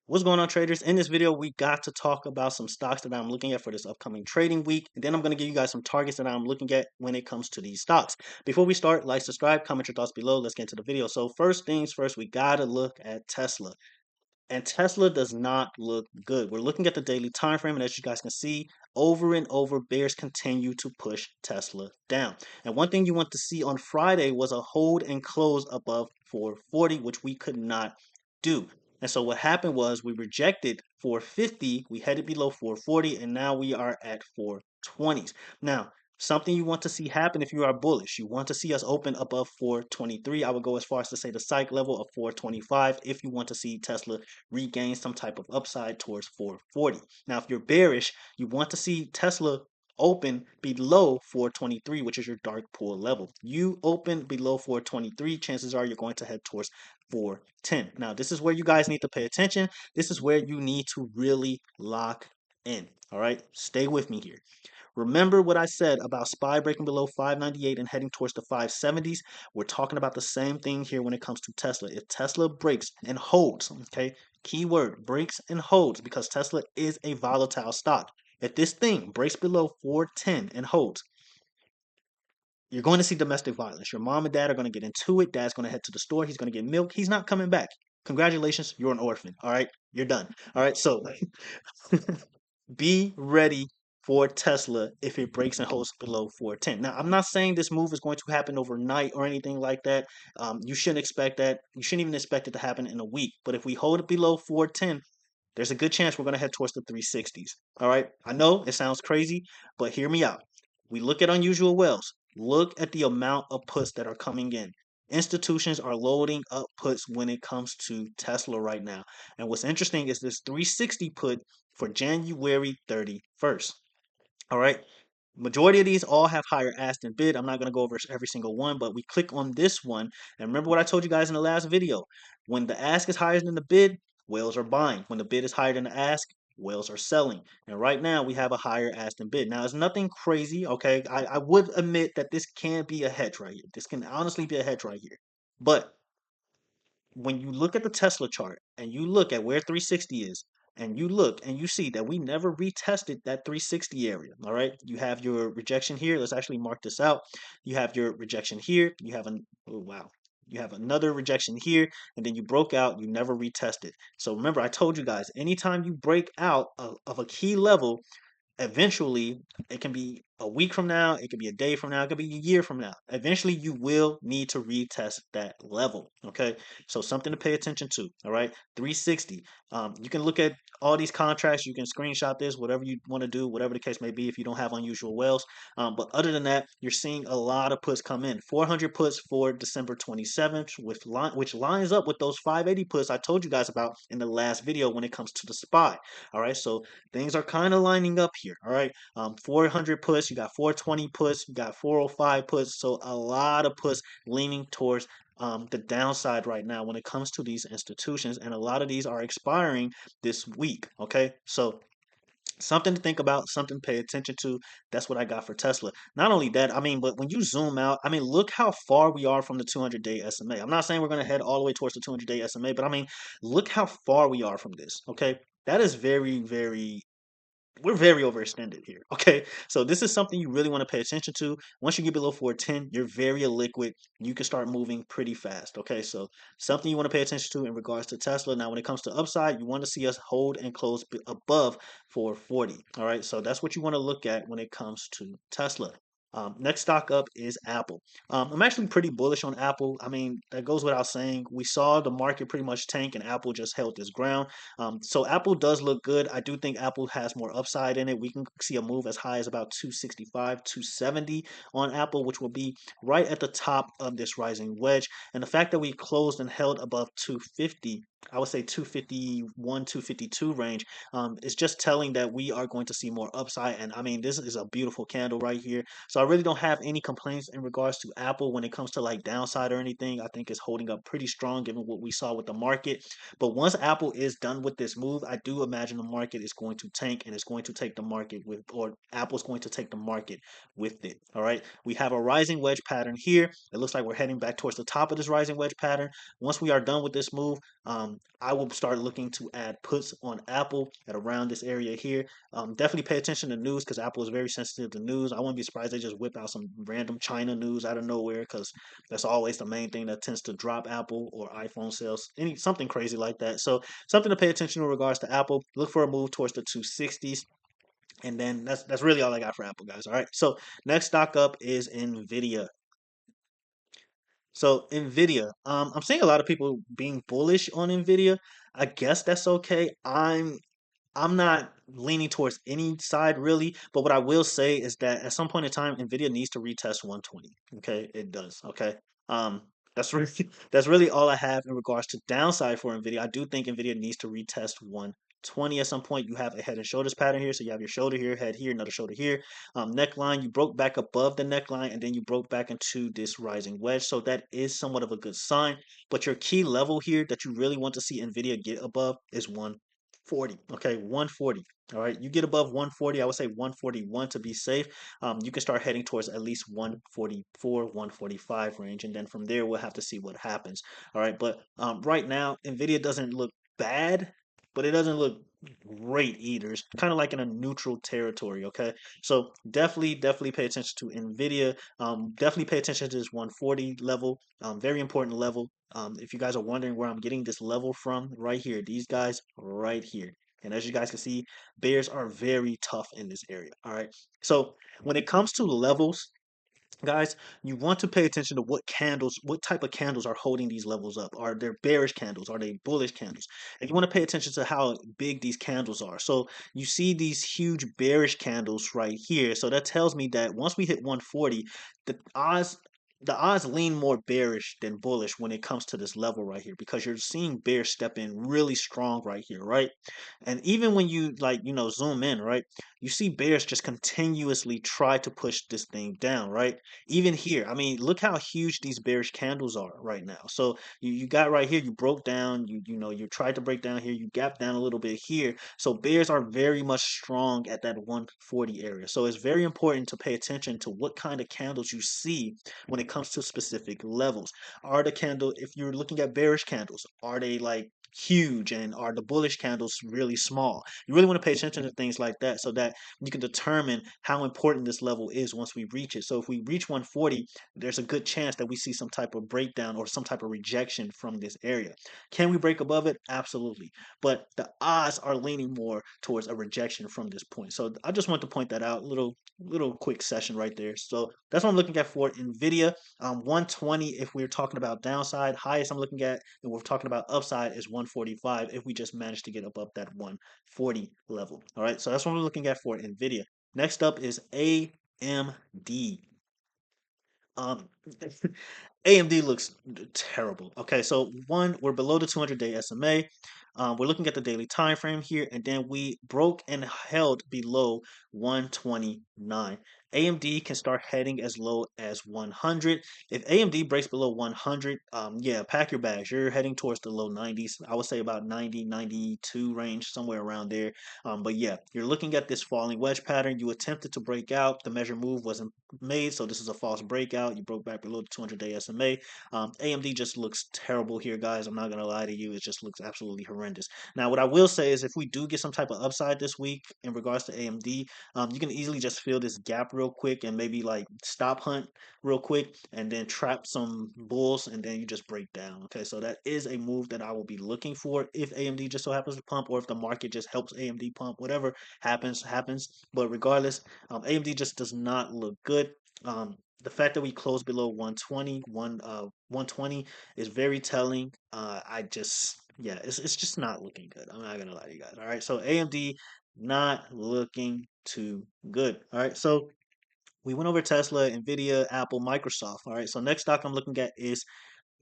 What's going on, traders? In this video, we got to talk about some stocks that I'm looking at for this upcoming trading week. And then I'm going to give you guys some targets that I'm looking at when it comes to these stocks. Before we start, like, subscribe, comment your thoughts below. Let's get into the video. So first things first, we got to look at Tesla. And Tesla does not look good. We're looking at the daily time frame, and as you guys can see, over and over, bears continue to push Tesla down. And one thing you want to see on Friday was a hold and close above 440, which we could not do. And so what happened was we rejected 450, we headed below 440, and now we are at 420s. Now, something you want to see happen if you are bullish. You want to see us open above 423. I would go as far as to say the psych level of 425 if you want to see Tesla regain some type of upside towards 440. Now, if you're bearish, you want to see Tesla open below 423, which is your dark pool level. You open below 423, chances are you're going to head towards 410. Now, this is where you guys need to pay attention. This is where you need to really lock in. All right, stay with me here. Remember what I said about SPY breaking below 598 and heading towards the 570s? We're talking about the same thing here when it comes to Tesla. If Tesla breaks and holds, okay, keyword breaks and holds, because Tesla is a volatile stock. If this thing breaks below 410 and holds, you're going to see domestic violence. Your mom and dad are going to get into it. Dad's going to head to the store. He's going to get milk. He's not coming back. Congratulations, you're an orphan. All right, you're done. All right, so be ready for Tesla if it breaks and holds below 410. Now, I'm not saying this move is going to happen overnight or anything like that. You shouldn't expect that. You shouldn't even expect it to happen in a week. But if we hold it below 410, there's a good chance we're going to head towards the 360s. All right. I know it sounds crazy, but hear me out. We look at unusual wells. Look at the amount of puts that are coming in. Institutions are loading up puts when it comes to Tesla right now. And what's interesting is this 360 put for January 31st. All right. Majority of these all have higher ask than bid. I'm not going to go over every single one, but we click on this one. And remember what I told you guys in the last video. When the ask is higher than the bid, whales are buying. When the bid is higher than the ask, whales are selling. And right now we have a higher ask than bid. Now it's nothing crazy. Okay. I would admit that this can be a hedge right here. This can honestly be a hedge right here. But when you look at the Tesla chart and you look at where 360 is, and you look and you see that we never retested that 360 area. All right. You have your rejection here. Let's actually mark this out. You have your rejection here. You have an, oh, wow. You have another rejection here, and then you broke out. You never retested. So remember, I told you guys, anytime you break out of a key level, eventually it can be a week from now, it could be a day from now, it could be a year from now. Eventually you will need to retest that level. Okay, so something to pay attention to. All right, 360. You can look at all these contracts, you can screenshot this, whatever you want to do, whatever the case may be, if you don't have unusual wells. But other than that, you're seeing a lot of puts come in. 400 puts for December 27th, which lines up with those 580 puts I told you guys about in the last video when it comes to the SPY. All right, so things are kind of lining up here. All right, 400 puts, you got 420 puts, you got 405 puts. So a lot of puts leaning towards the downside right now when it comes to these institutions, and a lot of these are expiring this week. Okay, so something to think about, something to pay attention to. That's what I got for Tesla. Not only that, I mean, but when you zoom out, I mean, look how far we are from the 200-day SMA. I'm not saying we're going to head all the way towards the 200-day SMA, but I mean, look how far we are from this. Okay, that is very, very, we're very overextended here. Okay, so this is something you really want to pay attention to. Once you get below 410, you're very illiquid. You can start moving pretty fast. Okay, so something you want to pay attention to in regards to Tesla. Now, when it comes to upside, you want to see us hold and close above 440. All right, so that's what you want to look at when it comes to Tesla. Next stock up is Apple. I'm actually pretty bullish on Apple. I mean, that goes without saying. We saw the market pretty much tank, and Apple just held its ground. So Apple does look good. I do think Apple has more upside in it. We can see a move as high as about 265, 270 on Apple, which will be right at the top of this rising wedge. And the fact that we closed and held above 250, I would say 251, 252 range, is just telling that we are going to see more upside. And I mean, this is a beautiful candle right here. So I really don't have any complaints in regards to Apple when it comes to like downside or anything. I think it's holding up pretty strong given what we saw with the market. But once Apple is done with this move, I do imagine the market is going to tank, and it's going to take the market with, or Apple's going to take the market with it. All right. We have a rising wedge pattern here. It looks like we're heading back towards the top of this rising wedge pattern. Once we are done with this move, I will start looking to add puts on Apple at around this area here. Definitely pay attention to news because Apple is very sensitive to news. I wouldn't be surprised they just whip out some random China news out of nowhere because that's always the main thing that tends to drop Apple or iPhone sales, any something crazy like that. So something to pay attention in regards to Apple. Look for a move towards the 260s. And then that's really all I got for Apple, guys. All right. So next stock up is Nvidia. So Nvidia, I'm seeing a lot of people being bullish on Nvidia. I guess that's okay. I'm not leaning towards any side really, but what I will say is that at some point in time, Nvidia needs to retest 120. Okay, it does. Okay, um, that's really that's really all I have in regards to downside for Nvidia. I do think Nvidia needs to retest 120 at some point. You have a head and shoulders pattern here, so you have your shoulder here, head here, another shoulder here. Neckline, you broke back above the neckline, and then you broke back into this rising wedge. So that is somewhat of a good sign. But your key level here that you really want to see Nvidia get above is 140. Okay, 140. All right, you get above 140, I would say 141 to be safe. You can start heading towards at least 144, 145 range, and then from there we'll have to see what happens. All right, but right now Nvidia doesn't look bad, but it doesn't look great either. It's kind of like in a neutral territory. Okay, so definitely pay attention to Nvidia. Definitely pay attention to this 140 level. Very important level. If you guys are wondering where I'm getting this level from, right here, these guys right here. And as you guys can see, bears are very tough in this area. All right. So when it comes to levels, guys, you want to pay attention to what type of candles are holding these levels up. Are they bearish candles? Are they bullish candles? And you want to pay attention to how big these candles are. So you see these huge bearish candles right here. So that tells me that once we hit 140, the odds lean more bearish than bullish when it comes to this level right here because you're seeing bears step in really strong right here, right? And even when you zoom in, right, you see bears just continuously try to push this thing down, right? Even here, I mean, look how huge these bearish candles are right now. So you got right here, you broke down, you tried to break down here, you gapped down a little bit here. So bears are very much strong at that 140 area. So it's very important to pay attention to what kind of candles you see when it comes to specific levels. Are the candle, if you're looking at bearish candles, are they like huge and are the bullish candles really small? You really want to pay attention to things like that so that you can determine how important this level is once we reach it. So if we reach 140, there's a good chance that we see some type of breakdown or some type of rejection from this area. Can we break above it? Absolutely. But the odds are leaning more towards a rejection from this point. So I just want to point that out. Little quick session right there. So that's what I'm looking at for Nvidia. 120 if we're talking about downside. Highest I'm looking at, and we're talking about upside, is 145 if we just manage to get above that 140 level. All right, so that's what we're looking at for Nvidia. Next up is AMD. Um, AMD looks terrible. Okay, so one, we're below the 200-day SMA. We're looking at the daily time frame here, and then we broke and held below 129. AMD can start heading as low as 100. If AMD breaks below 100, yeah, pack your bags. You're heading towards the low 90s. I would say about 90, 92 range, somewhere around there. But yeah, you're looking at this falling wedge pattern. You attempted to break out. The measure move wasn't made, so this is a false breakout. You broke back below the 200-day SMA. AMD just looks terrible here, guys. I'm not gonna lie to you; it just looks absolutely horrendous. Now, what I will say is, if we do get some type of upside this week in regards to AMD, you can easily just fill this gap real quick and maybe like stop hunt real quick, and then trap some bulls, and then you just break down. Okay, so that is a move that I will be looking for if AMD just so happens to pump, or if the market just helps AMD pump. Whatever happens. But regardless, AMD just does not look good. The fact that we closed below 120 is very telling. I just, yeah, it's just not looking good. I'm not gonna lie to you guys. All right, so AMD not looking too good. All right, so we went over Tesla, Nvidia, Apple, Microsoft. All right, so next stock I'm looking at is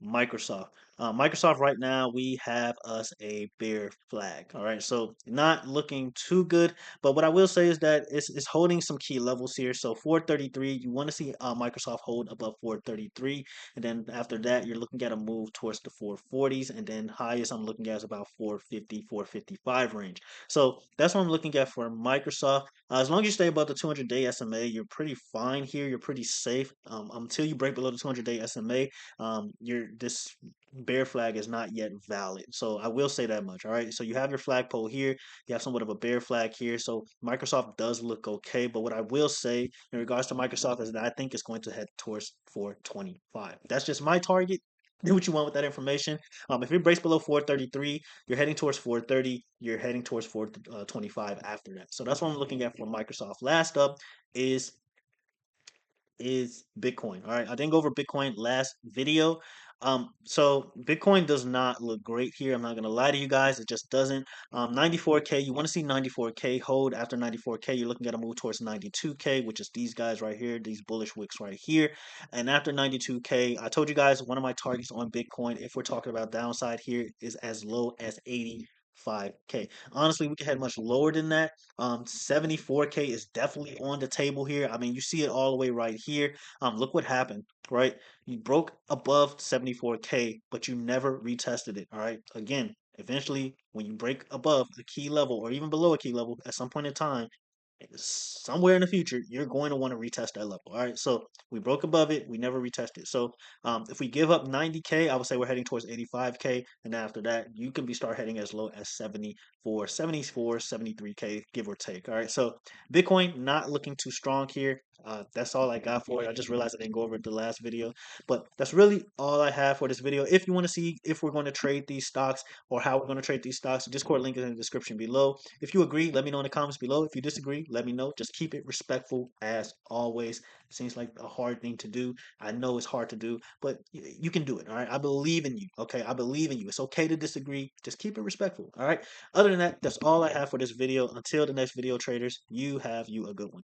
Microsoft. Microsoft right now we have us a bear flag. All right, so not looking too good. But what I will say is that it's holding some key levels here. So 433, you want to see Microsoft hold above 433, and then after that you're looking at a move towards the 440s, and then highest I'm looking at is about 450, 455 range. So that's what I'm looking at for Microsoft. As long as you stay above the 200-day SMA, you're pretty fine here. You're pretty safe until you break below the 200-day SMA. You're this bear flag is not yet valid. So I will say that much. All right. So you have your flagpole here. You have somewhat of a bear flag here. So Microsoft does look okay. But what I will say in regards to Microsoft is that I think it's going to head towards 425. That's just my target. Do what you want with that information. If it breaks below 433, you're heading towards 430. You're heading towards 425 after that. So that's what I'm looking at for Microsoft. Last up is Bitcoin. All right, I didn't go over Bitcoin last video. So Bitcoin does not look great here. I'm not gonna lie to you guys, it just doesn't. 94K, you want to see 94K hold after 94K. You're looking at a move towards 92K, which is these guys right here, these bullish wicks right here. And after 92K, I told you guys one of my targets on Bitcoin, if we're talking about downside here, is as low as 85K. Honestly, we could head much lower than that. 74K is definitely on the table here. I mean, you see it all the way right here. Look what happened, right? You broke above 74K, but you never retested it. All right. Again, eventually, when you break above a key level or even below a key level at some point in time, somewhere in the future, you're going to want to retest that level. All right. So we broke above it. We never retested. So if we give up 90K, I would say we're heading towards 85K. And after that, you can be start heading as low as 74, 74, 73K, give or take. All right. So Bitcoin not looking too strong here. That's all I got for it. I just realized I didn't go over the last video, but that's really all I have for this video. If you want to see if we're going to trade these stocks or how we're going to trade these stocks, the Discord link is in the description below. If you agree, let me know in the comments below. If you disagree, let me know. Just keep it respectful as always. Seems like a hard thing to do. I know it's hard to do, but you can do it. All right. I believe in you. Okay. I believe in you. It's okay to disagree. Just keep it respectful. All right. Other than that, that's all I have for this video. Until the next video, traders, you have you a good one.